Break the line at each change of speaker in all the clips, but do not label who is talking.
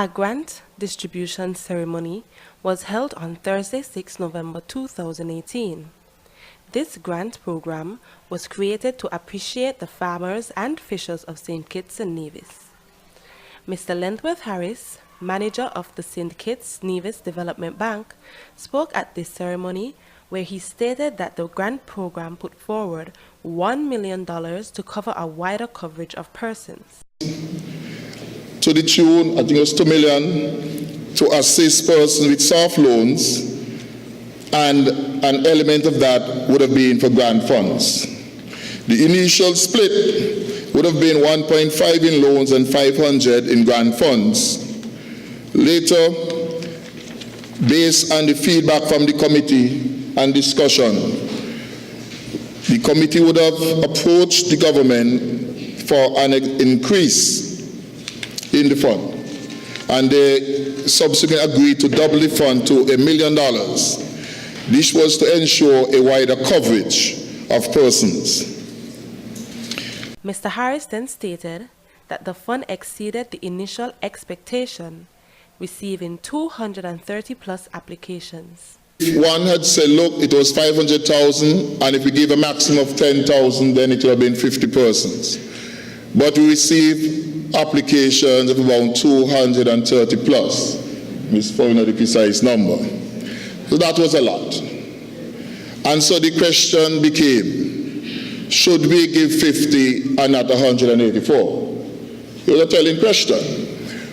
A grant distribution ceremony was held on Thursday, 6 November 2018. This grant program was created to appreciate the farmers and fishers of St. Kitts and Nevis. Mr. Lentworth Harris, manager of the St. Kitts Nevis Development Bank, spoke at this ceremony where he stated that the grant program put forward $1 million to cover a wider coverage of persons.
To the tune, I think it was $2 million to assist persons with soft loans, and an element of that would have been for grant funds. The initial split would have been 1.5 in loans and 500 in grant funds. Later, based on the feedback from the committee and discussion, the committee would have approached the government for an increase in the fund, and they subsequently agreed to double the fund to $1 million. This was to ensure a wider coverage of persons.
Mr. Harris then stated that the fund exceeded the initial expectation, receiving 230 plus applications.
If one had said, look, it was 500,000, and if we give a maximum of 10,000, then it would have been 50 persons. But we received applications of about 230 plus, for the precise number. So that was a lot. And so the question became, should we give 50 and not 184? It was a telling question,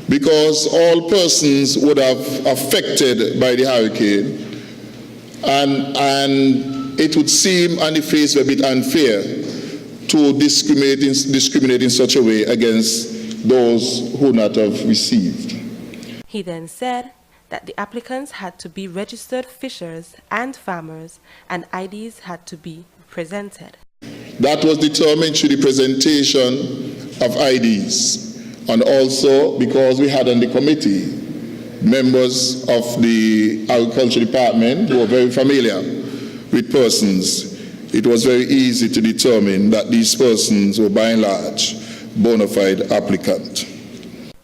because all persons would have affected by the hurricane, and it would seem on the face a bit unfair to discriminate in such a way against those who not have received.
He then said that the applicants had to be registered fishers and farmers, and IDs had to be presented.
That was determined through the presentation of IDs, and also because we had on the committee members of the Agriculture Department who were very familiar with persons. It was very easy to determine that these persons were by and large bona fide applicants.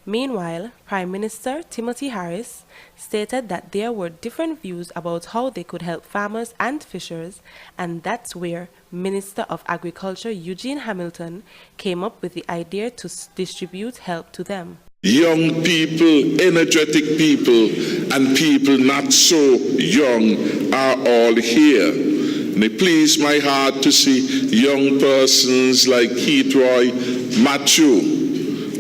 Meanwhile, Prime Minister Timothy Harris stated that there were different views about how they could help farmers and fishers, and that's where Minister of Agriculture Eugene Hamilton came up with the idea to distribute help to them.
Young people, energetic people, and people not so young are all here. And it pleased my heart to see young persons like Keithroy, Matthew,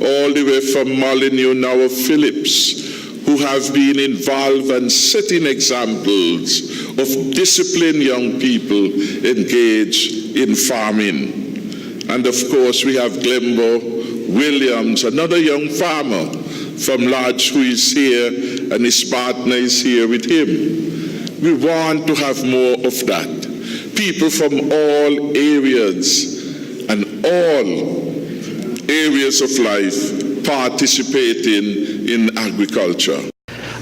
all the way from Molyneux, now of Phillips, who have been involved and setting examples of disciplined young people engaged in farming. And of course, we have Glenbo Williams, another young farmer from Lodge, who is here, and his partner is here with him. We want to have more of that. People from all areas and all areas of life participating in agriculture.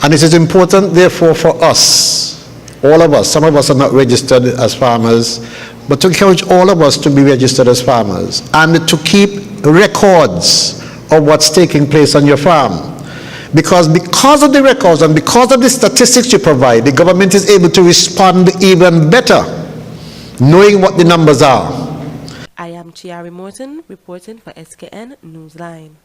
And it is important, therefore, for us, all of us, some of us are not registered as farmers, but to encourage all of us to be registered as farmers and to keep records of what's taking place on your farm. Because of the records and because of the statistics you provide, the government is able to respond even better, knowing what the numbers are.
I am Chiari Morton, reporting for SKN Newsline.